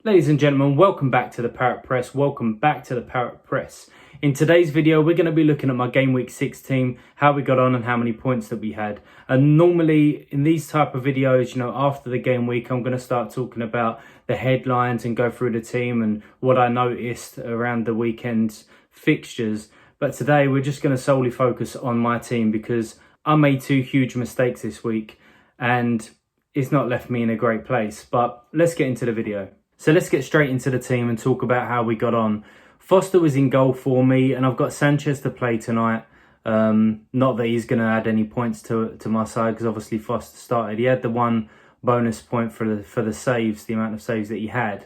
Ladies and gentlemen, welcome back to the Parrot Press. Welcome back to the Parrot Press. In today's video, we're going to be looking at my Game Week 6 team, how we got on and how many points that we had. And normally in these type of videos, after the game week, I'm going to start talking about the headlines and go through the team and what I noticed around the weekend's fixtures. But today we're just going to solely focus on my team because I made two huge mistakes this week and it's not left me in a great place. But let's get into the video. So let's get straight into the team and talk about how we got on. Foster was in goal for me and I've got Sanchez to play tonight. Not that he's going to add any points to my side because obviously Foster started. He had the one bonus point for the saves, the amount of saves that he had.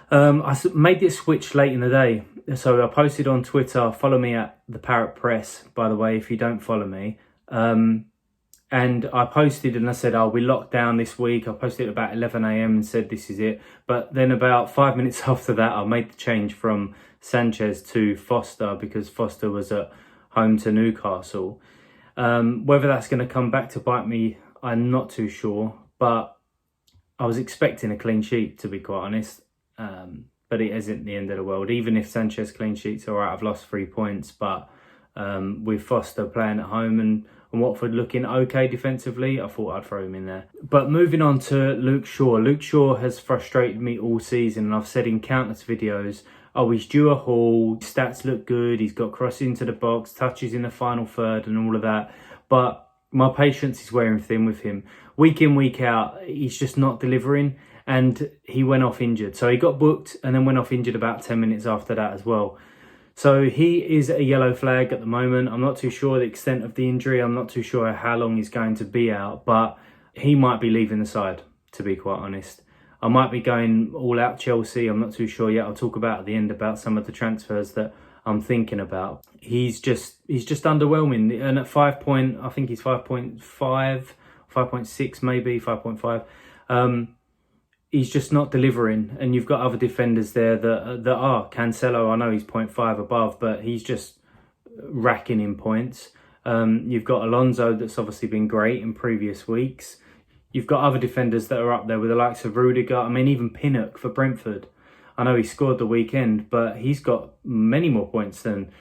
I made this switch late in the day. So I posted on Twitter, follow me at the Parrot Press, by the way, if you don't follow me. And I posted and I said, we locked down this week. I posted at about 11 a.m. and said, this is it. But then about 5 minutes after that, I made the change from Sanchez to Foster because Foster was at home to Newcastle. Whether that's going to come back to bite me, I'm not too sure. But I was expecting a clean sheet, to be quite honest. But it isn't the end of the world. Even if Sanchez clean sheets, all right, I've lost 3 points. But with Foster playing at home and Watford looking okay defensively, I thought I'd throw him in there. But moving on to Luke Shaw. Luke Shaw has frustrated me all season, and I've said in countless videos, he's due a haul, stats look good, he's got cross into the box, touches in the final third and all of that. But my patience is wearing thin with him. Week in, week out, he's just not delivering, and he went off injured. So he got booked and then went off injured about 10 minutes after that as well. So he is a yellow flag at the moment. I'm not too sure the extent of the injury. I'm not too sure how long he's going to be out, but he might be leaving the side, to be quite honest. I might be going all out Chelsea. I'm not too sure yet. I'll talk about at the end about some of the transfers that I'm thinking about. He's just underwhelming. And at I think he's 5.5, 5.6 maybe, 5.5. He's just not delivering, and you've got other defenders there that are. Cancelo, I know he's 0.5 above, but he's just racking in points. You've got Alonso that's obviously been great in previous weeks. You've got other defenders that are up there with the likes of Rudiger. I mean, even Pinnock for Brentford. I know he scored the weekend, but he's got many more points than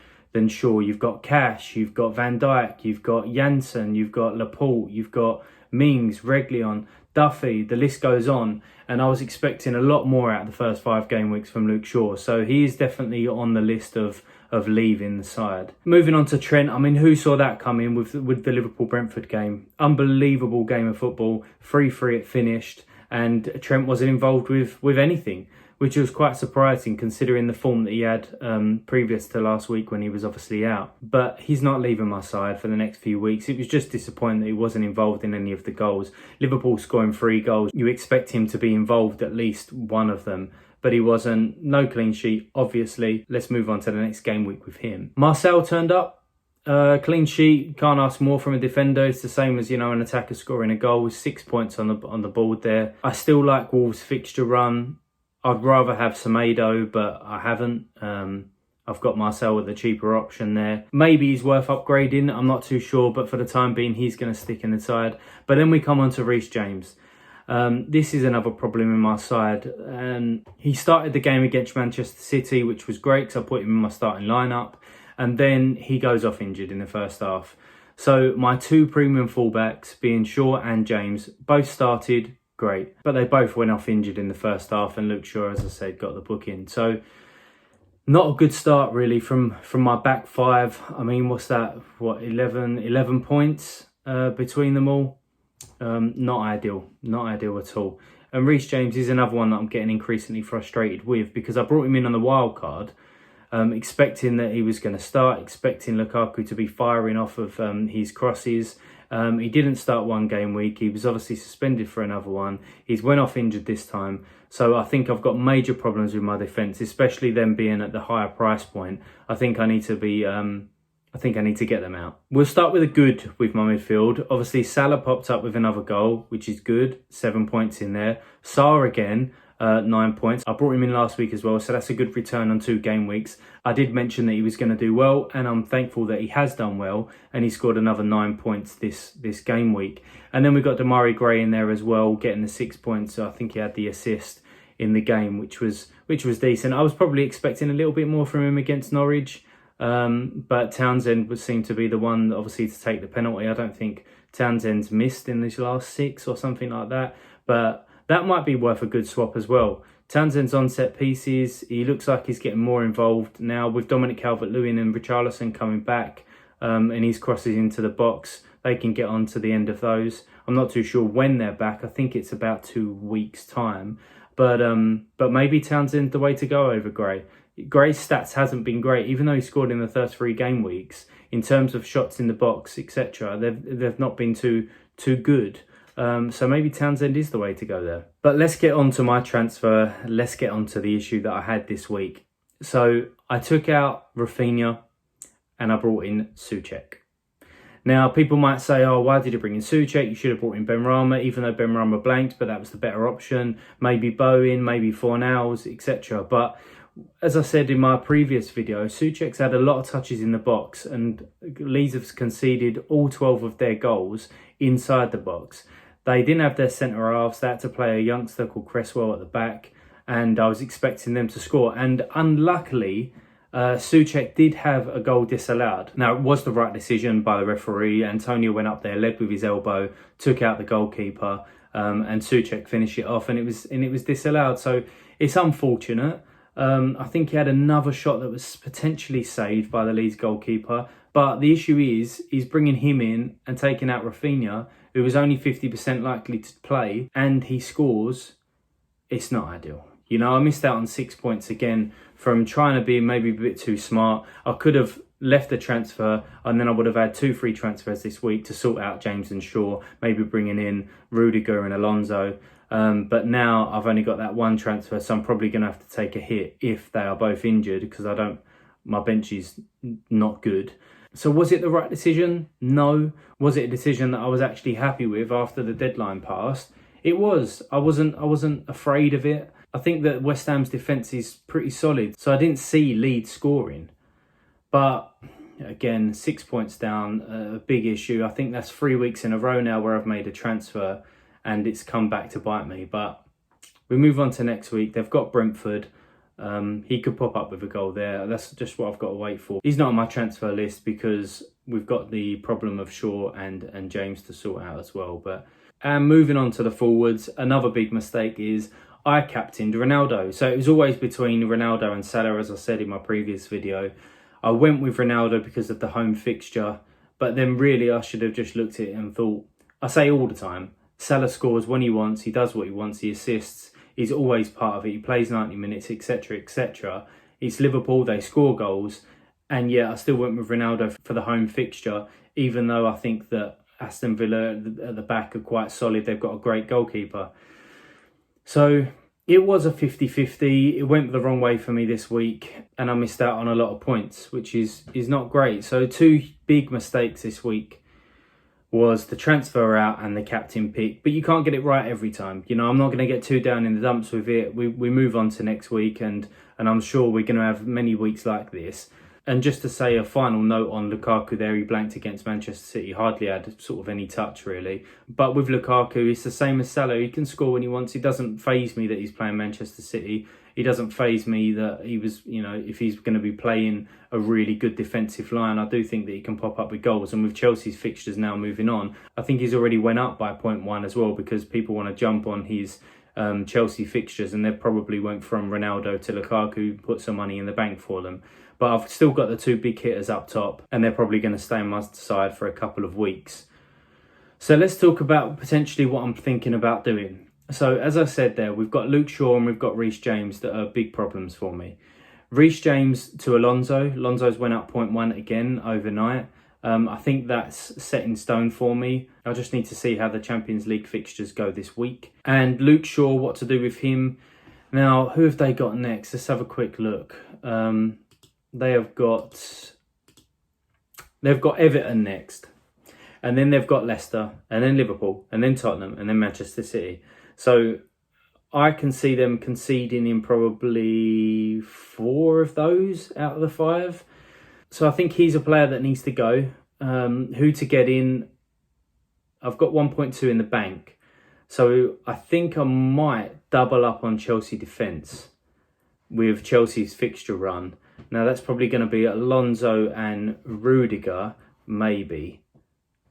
Shaw. You've got Cash, you've got Van Dijk, you've got Janssen, you've got Laporte, you've got Mings, Reguilon, Duffy, the list goes on. And I was expecting a lot more out of the first 5 game weeks from Luke Shaw. So he is definitely on the list of leaving the side. Moving on to Trent, I mean, who saw that coming with the Liverpool-Brentford game? Unbelievable game of football, 3-3 it finished, and Trent wasn't involved with anything, which was quite surprising considering the form that he had previous to last week when he was obviously out. But he's not leaving my side for the next few weeks. It was just disappointing that he wasn't involved in any of the goals. Liverpool scoring 3 goals. You expect him to be involved at least one of them, but he wasn't. No clean sheet, obviously. Let's move on to the next game week with him. Marcel turned up. Clean sheet, can't ask more from a defender. It's the same as, an attacker scoring a goal with 6 points on the board there. I still like Wolves' fixture run. I'd rather have Semedo, but I haven't. I've got Marcel with the cheaper option there. Maybe he's worth upgrading. I'm not too sure, but for the time being, he's going to stick in the side. But then we come on to Reece James. This is another problem in my side. He started the game against Manchester City, which was great because I put him in my starting lineup. And then he goes off injured in the first half. So my 2 premium fullbacks, being Shaw and James, both started great, but they both went off injured in the first half, and Luke Shaw, as I said, got the booking. So not a good start really from my back 5. I mean, what's that? 11 points between them all. Not ideal at all. And Reece James is another one that I'm getting increasingly frustrated with because I brought him in on the wild card, expecting that he was going to start, expecting Lukaku to be firing off of his crosses. He didn't start 1 game week. He was obviously suspended for another one. He's went off injured this time. So I think I've got major problems with my defence, especially them being at the higher price point. I think I need to get them out. We'll start with a good with my midfield. Obviously, Salah popped up with another goal, which is good. 7 points in there. Salah again. 9 points. I brought him in last week as well, so that's a good return on 2 game weeks. I did mention that he was going to do well, and I'm thankful that he has done well, and he scored another 9 points this game week. And then we've got Damari Gray in there as well, getting the 6 points. So I think he had the assist in the game, which was decent. I was probably expecting a little bit more from him against Norwich, but Townsend would seem to be the one, obviously, to take the penalty. I don't think Townsend's missed in his last 6 or something like that, but that might be worth a good swap as well. Townsend's on set pieces. He looks like he's getting more involved now with Dominic Calvert-Lewin and Richarlison coming back, and his crosses into the box. They can get on to the end of those. I'm not too sure when they're back. I think it's about 2 weeks' time. But maybe Townsend the way to go over Gray. Gray's stats hasn't been great, even though he scored in the first 3 game weeks. In terms of shots in the box, etc., they've not been too good. So maybe Townsend is the way to go there. But let's get on to my transfer. Let's get on to the issue that I had this week. So I took out Rafinha and I brought in Souček. Now, people might say, oh, why did you bring in Souček? You should have brought in Benrahma, even though Benrahma blanked, but that was the better option. Maybe Bowen, maybe Fornals, etc. But as I said in my previous video, Souček's had a lot of touches in the box, and Leeds have conceded all 12 of their goals inside the box. They didn't have their centre halves. They had to play a youngster called Cresswell at the back, and I was expecting them to score. And unluckily, Souček did have a goal disallowed. Now, it was the right decision by the referee. Antonio went up there, led with his elbow, took out the goalkeeper, and Souček finished it off, and it was disallowed. So it's unfortunate. I think he had another shot that was potentially saved by the Leeds goalkeeper. But the issue is, he's bringing him in and taking out Rafinha, who was only 50% likely to play, and he scores. It's not ideal. You know, I missed out on 6 points again from trying to be maybe a bit too smart. I could have left the transfer, and then I would have had 2 free transfers this week to sort out James and Shaw, maybe bringing in Rudiger and Alonso. But now I've only got that 1 transfer, so I'm probably going to have to take a hit if they are both injured, because my bench is not good. So was it the right decision? No. Was it a decision that I was actually happy with after the deadline passed? It was. I wasn't afraid of it. I think that West Ham's defence is pretty solid, so I didn't see Leeds scoring. But again, 6 points down, a big issue. I think that's 3 weeks in a row now where I've made a transfer and it's come back to bite me. But we move on to next week. They've got Brentford. He could pop up with a goal there. That's just what I've got to wait for. He's not on my transfer list because we've got the problem of Shaw and James to sort out as well. And moving on to the forwards, another big mistake is I captained Ronaldo. So it was always between Ronaldo and Salah, as I said in my previous video. I went with Ronaldo because of the home fixture, but then really I should have just looked at it and thought, I say all the time, Salah scores when he wants, he does what he wants, he assists, he's always part of it, he plays 90 minutes, etc, etc. It's Liverpool, they score goals, and yeah, I still went with Ronaldo for the home fixture, even though I think that Aston Villa at the back are quite solid, they've got a great goalkeeper. So it was a 50-50. It went the wrong way for me this week and I missed out on a lot of points, which is not great. So 2 big mistakes this week was the transfer out and the captain pick. But you can't get it right every time. You know, I'm not going to get too down in the dumps with it. We move on to next week and I'm sure we're going to have many weeks like this. And just to say a final note on Lukaku there, he blanked against Manchester City, hardly had sort of any touch really. But with Lukaku, it's the same as Salah, he can score when he wants. It doesn't faze me that he's playing Manchester City. It doesn't faze me that he was, you know, if he's going to be playing a really good defensive line, I do think that he can pop up with goals. And with Chelsea's fixtures now moving on, I think he's already went up by 0.1 as well, because people want to jump on his Chelsea fixtures and they probably went from Ronaldo to Lukaku, put some money in the bank for them. But I've still got the 2 big hitters up top and they're probably going to stay on my side for a couple of weeks. So let's talk about potentially what I'm thinking about doing. So as I said there, we've got Luke Shaw and we've got Reece James that are big problems for me. Reece James to Alonso. Alonso's went up 0.1 again overnight. I think that's set in stone for me. I just need to see how the Champions League fixtures go this week. And Luke Shaw, what to do with him. Now, who have they got next? Let's have a quick look. They've got Everton next. And then they've got Leicester. And then Liverpool. And then Tottenham. And then Manchester City. So I can see them conceding in probably 4 of those out of the 5. So I think he's a player that needs to go. Who to get in? I've got 1.2 in the bank. So I think I might double up on Chelsea defence with Chelsea's fixture run. Now that's probably going to be Alonso and Rudiger, maybe.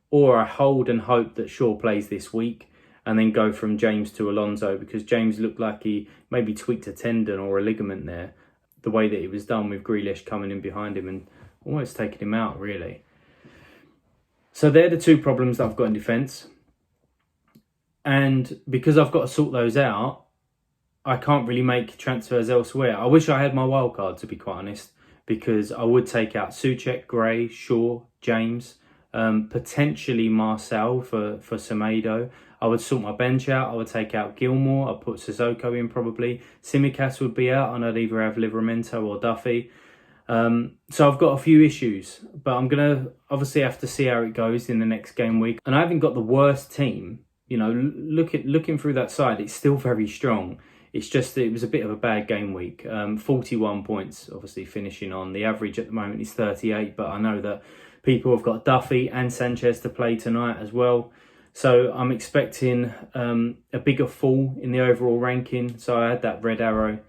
Or I hold and hope that Shaw plays this week and then go from James to Alonso, because James looked like he maybe tweaked a tendon or a ligament there, the way that it was done with Grealish coming in behind him and almost taking him out, really. So they're the two problems that I've got in defence. And because I've got to sort those out, I can't really make transfers elsewhere. I wish I had my wild card, to be quite honest, because I would take out Souček, Gray, Shaw, James, potentially Marcel for Semedo. I would sort my bench out. I would take out Gilmore. I'd put Sissoko in probably. Tsimikas would be out, and I'd either have Livramento or Duffy. So I've got a few issues, but I'm going to obviously have to see how it goes in the next game week. And I haven't got the worst team. You know, looking through that side, it's still very strong. It's just that it was a bit of a bad game week. 41 points, obviously, finishing on. The average at the moment is 38, but I know that people have got Duffy and Sanchez to play tonight as well. So I'm expecting a bigger fall in the overall ranking. So I had that red arrow.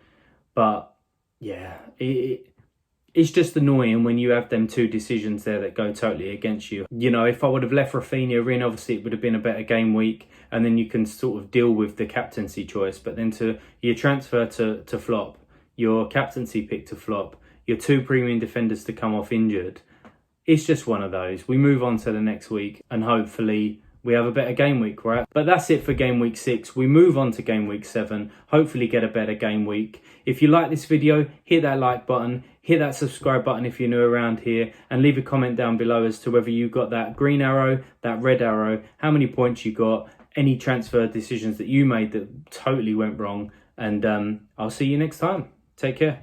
But yeah, it's just annoying when you have them two decisions there that go totally against you. You know, if I would have left Rafinha in, obviously it would have been a better game week, and then you can sort of deal with the captaincy choice. But then to your transfer to flop, your captaincy pick to flop, your two premium defenders to come off injured, it's just one of those. We move on to the next week and hopefully we have a better game week, right? But that's it for game week 6. We move on to game week 7, hopefully get a better game week. If you like this video, hit that like button, hit that subscribe button if you're new around here, and leave a comment down below as to whether you got that green arrow, that red arrow, how many points you got, any transfer decisions that you made that totally went wrong. And I'll see you next time. Take care.